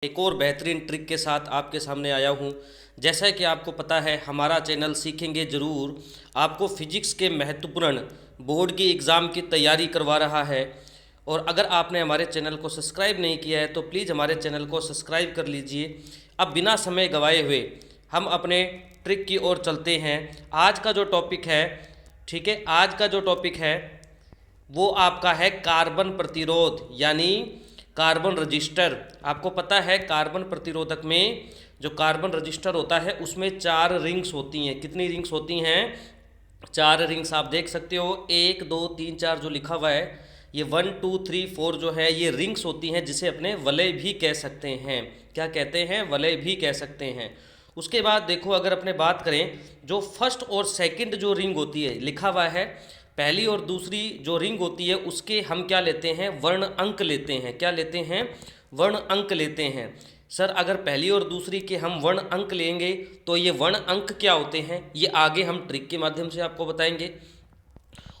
एक और बेहतरीन ट्रिक के साथ आपके सामने आया हूँ। जैसा कि आपको पता है हमारा चैनल सीखेंगे ज़रूर आपको फिजिक्स के महत्वपूर्ण बोर्ड की एग्ज़ाम की तैयारी करवा रहा है। और अगर आपने हमारे चैनल को सब्सक्राइब नहीं किया है तो प्लीज़ हमारे चैनल को सब्सक्राइब कर लीजिए। अब बिना समय गवाए हुए हम अपने ट्रिक की ओर चलते हैं। आज का जो टॉपिक है, ठीक है, आज का जो टॉपिक है वो आपका है कार्बन प्रतिरोध यानी कार्बन रजिस्टर। आपको पता है कार्बन प्रतिरोधक में जो कार्बन रजिस्टर होता है उसमें 4 रिंग्स होती हैं। कितनी रिंग्स होती हैं? 4 रिंग्स। आप देख सकते हो 1 2 3 4 जो लिखा हुआ है ये 1 2 3 4 जो है ये रिंग्स होती हैं, जिसे अपने वलय भी कह सकते हैं। क्या कहते हैं? वलय भी कह सकते हैं। उसके बाद देखो, अगर अपने बात करें जो फर्स्ट और सेकंड जो रिंग होती है, लिखा हुआ है पहली और दूसरी जो रिंग होती है उसके हम क्या लेते हैं? वर्ण अंक लेते हैं। क्या लेते हैं? वर्ण अंक लेते हैं। सर अगर पहली और दूसरी के हम वर्ण अंक लेंगे तो ये वर्ण अंक क्या होते हैं ये आगे हम ट्रिक के माध्यम से आपको बताएंगे।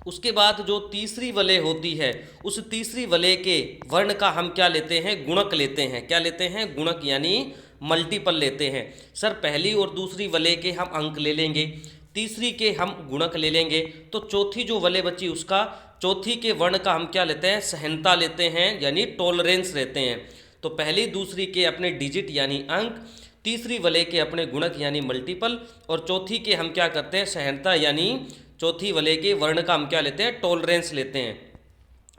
उसके बाद जो तीसरी वलय होती है उस तीसरी वलय के वर्ण का हम क्या लेते हैं? गुणक लेते हैं। क्या लेते हैं? गुणक यानी मल्टीपल लेते हैं। सर पहली और दूसरी वलय के हम अंक ले लेंगे, तीसरी के हम गुणक ले लेंगे, तो चौथी जो वलय बची उसका चौथी के वर्ण का हम क्या लेते हैं? सहनता लेते हैं यानी टॉलरेंस लेते हैं। तो पहली दूसरी के अपने डिजिट यानी अंक, तीसरी वलय के अपने गुणक यानी मल्टीपल, और चौथी के हम क्या करते हैं? सहनता यानी चौथी वलय के वर्ण का हम क्या लेते हैं? टॉलरेंस लेते हैं।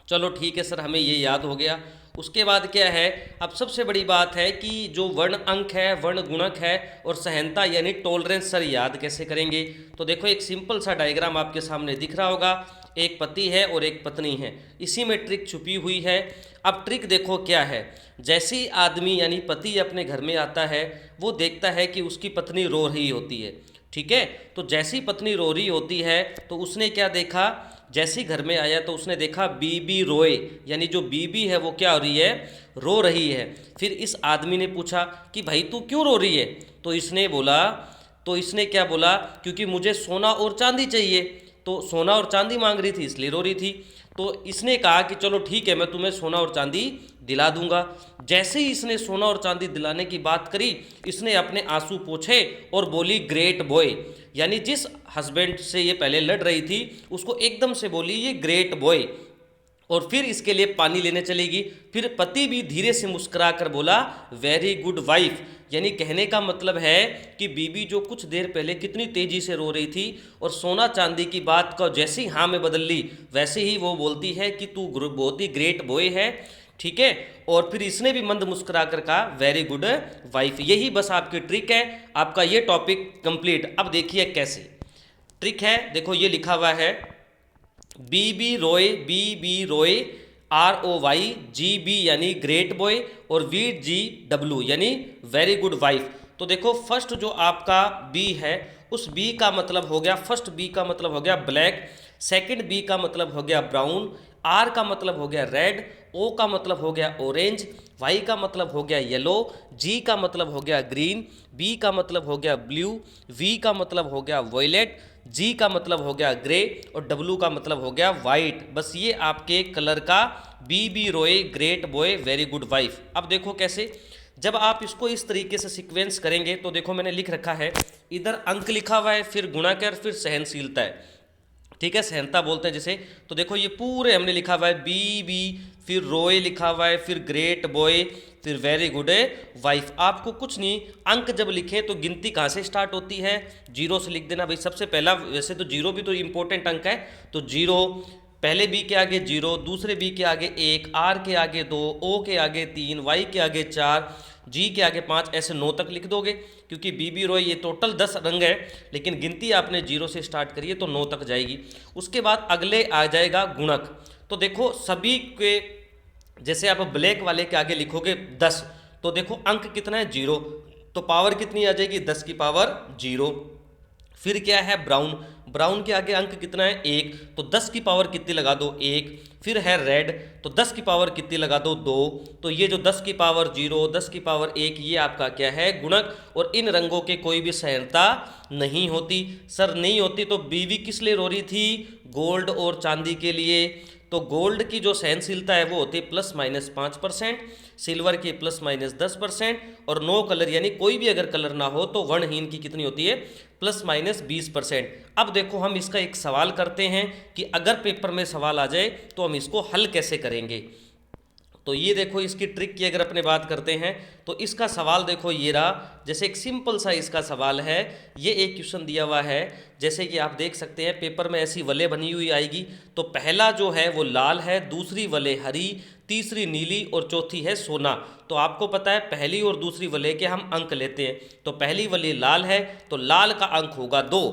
चलो ठीक है सर, हमें ये याद हो गया। उसके बाद क्या है, अब सबसे बड़ी बात है कि जो वर्ण अंक है, वर्ण गुणक है और सहनता यानी टॉलरेंस सर याद कैसे करेंगे? तो देखो एक सिंपल सा डायग्राम आपके सामने दिख रहा होगा। एक पति है और एक पत्नी है, इसी में ट्रिक छुपी हुई है। अब ट्रिक देखो क्या है। जैसे ही आदमी यानी पति अपने घर में आता है वो देखता है कि उसकी पत्नी रो रही होती है, ठीक है। तो जैसी पत्नी रो रही होती है तो उसने क्या देखा? जैसे घर में आया तो उसने देखा बीबी रोए, यानी जो बीबी है वो क्या हो रही है? रो रही है। फिर इस आदमी ने पूछा कि भाई तू क्यों रो रही है? तो इसने क्या बोला? क्योंकि मुझे सोना और चांदी चाहिए। तो सोना और चांदी मांग रही थी इसलिए रो रही थी। तो इसने कहा कि चलो ठीक है, मैं तुम्हें सोना और चांदी दिला दूंगा। जैसे ही इसने सोना और चांदी दिलाने की बात करी, इसने अपने आंसू पोंछे और बोली ग्रेट बॉय, यानी जिस हस्बैंड से ये पहले लड़ रही थी उसको एकदम से बोली ये ग्रेट बॉय, और फिर इसके लिए पानी लेने चलेगी। फिर पति भी धीरे से मुस्कुरा कर बोला वेरी गुड वाइफ, यानी कहने का मतलब है कि बीबी जो कुछ देर पहले कितनी तेजी से रो रही थी और सोना चांदी की बात का जैसे ही हाँ में बदल ली, वैसे ही वो बोलती है कि तू बहुत ही ग्रेट बॉय है, ठीक है। और फिर इसने भी मंद मुस्कुरा कर कहा वेरी गुड वाइफ। यही बस आपकी ट्रिक है, आपका ये टॉपिक कंप्लीट। अब देखिए कैसे ट्रिक है। देखो ये लिखा हुआ है बी बी रोए ROY, GB यानी ग्रेट बॉय और VGW यानी वेरी गुड वाइफ। तो देखो फर्स्ट जो आपका बी है उस बी का मतलब हो गया, फर्स्ट बी का मतलब हो गया ब्लैक, सेकंड बी का मतलब हो गया ब्राउन, आर का मतलब हो गया रेड, ओ का मतलब हो गया ऑरेंज, वाई का मतलब हो गया येलो, जी का मतलब हो गया ग्रीन, बी का मतलब हो गया ब्लू, वी का मतलब हो गया वॉयलेट, जी का मतलब हो गया ग्रे और डब्लू का मतलब हो गया वाइट। बस ये आपके कलर का बी रोए great boy very good wife. अब देखो कैसे, जब आप इसको इस तरीके से सीक्वेंस करेंगे तो देखो मैंने लिख रखा है, इधर अंक लिखा हुआ है, फिर गुणाकार, फिर सहनशीलता है, ठीक है, सहनता बोलते हैं जिसे। तो देखो ये पूरे हमने लिखा हुआ है बी, फिर रोए लिखा हुआ है, फिर ग्रेट बॉय, फिर वेरी गुड वाइफ। आपको कुछ नहीं, अंक जब लिखें तो गिनती कहाँ से स्टार्ट होती है? जीरो से लिख देना भाई सबसे पहला। वैसे तो जीरो भी तो इंपॉर्टेंट अंक है, तो जीरो, पहले बी के आगे जीरो, दूसरे बी के आगे एक, आर के आगे दो, ओ के आगे तीन, वाई के आगे चार, जी के आगे पाँच, ऐसे 9 तक लिख दोगे। क्योंकि बी रोए ये टोटल 10 रंग है, लेकिन गिनती आपने जीरो से स्टार्ट करी है तो 9 तक जाएगी। उसके बाद अगले आ जाएगा गुणक। तो देखो सभी के, जैसे आप ब्लैक वाले के आगे लिखोगे 10, तो देखो अंक कितना है? 0, तो पावर कितनी आ जाएगी? 10 की पावर 0। फिर क्या है? ब्राउन, ब्राउन के आगे अंक कितना है? 1, तो 10 की पावर कितनी लगा दो? 1। फिर है रेड, तो 10 की पावर कितनी लगा दो? 2। तो ये जो 10 की पावर 0, 10 की पावर 1, ये आपका क्या है? गुणक। और इन रंगों के कोई भी सहनता नहीं होती। सर नहीं होती तो बीवी किस लिए रो रही थी? गोल्ड और चांदी के लिए। तो गोल्ड की जो सहनशीलता है वो होती है ±5%, सिल्वर की ±10% और नो कलर यानी कोई भी अगर कलर ना हो तो वर्णहीन की कितनी होती है ±20%। अब देखो हम इसका एक सवाल करते हैं कि अगर पेपर में सवाल आ जाए तो हम इसको हल कैसे करेंगे। तो ये देखो इसकी ट्रिक की अगर अपने बात करते हैं तो इसका सवाल देखो ये रहा। जैसे एक सिंपल सा इसका सवाल है, ये एक क्वेश्चन दिया हुआ है, जैसे कि आप देख सकते हैं पेपर में ऐसी वलय बनी हुई आएगी। तो पहला जो है वो लाल है, दूसरी वलय हरी, तीसरी नीली और चौथी है सोना। तो आपको पता है पहली और दूसरी वलय के हम अंक लेते हैं। तो पहली वलय लाल है तो लाल का अंक होगा 2,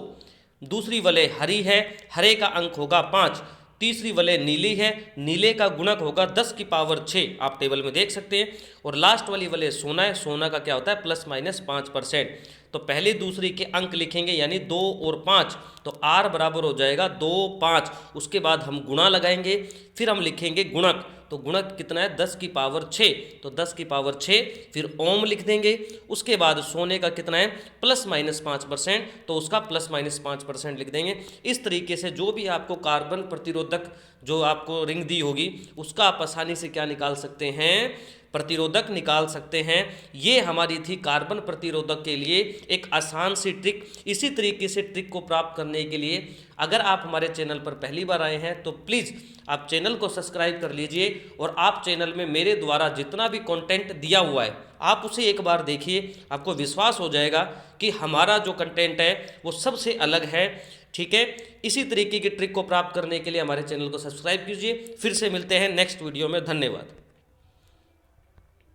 दूसरी वलय हरी है, हरे का अंक होगा 5, तीसरी वलय नीली है, नीले का गुणक होगा 10 की पावर 6, आप टेबल में देख सकते हैं। और लास्ट वाली वलय सोना है, सोना का क्या होता है ±5%। तो पहले दूसरी के अंक लिखेंगे यानी 2 और 5, तो R बराबर हो जाएगा 2, 5। उसके बाद हम गुणा लगाएंगे, फिर हम लिखेंगे गुणक। तो गुणक कितना है 10 की पावर 6, तो 10 की पावर 6, फिर ओम लिख देंगे। उसके बाद सोने का कितना है ±5%, तो उसका ±5% लिख देंगे। इस तरीके से जो भी आपको कार्बन प्रतिरोधक जो आपको रिंग दी होगी उसका आप आसानी से क्या निकाल सकते हैं, प्रतिरोधक निकाल सकते हैं। ये हमारी थी कार्बन प्रतिरोधक के लिए एक आसान सी ट्रिक। इसी तरीके से ट्रिक को प्राप्त करने के लिए अगर आप हमारे चैनल पर पहली बार आए हैं तो प्लीज़ आप चैनल को सब्सक्राइब कर लीजिए और आप चैनल में मेरे द्वारा जितना भी कंटेंट दिया हुआ है आप उसे एक बार देखिए, आपको विश्वास हो जाएगा कि हमारा जो कंटेंट है वो सबसे अलग है। ठीक है, इसी तरीके की ट्रिक को प्राप्त करने के लिए हमारे चैनल को सब्सक्राइब कीजिए। फिर से मिलते हैं नेक्स्ट वीडियो में। धन्यवाद।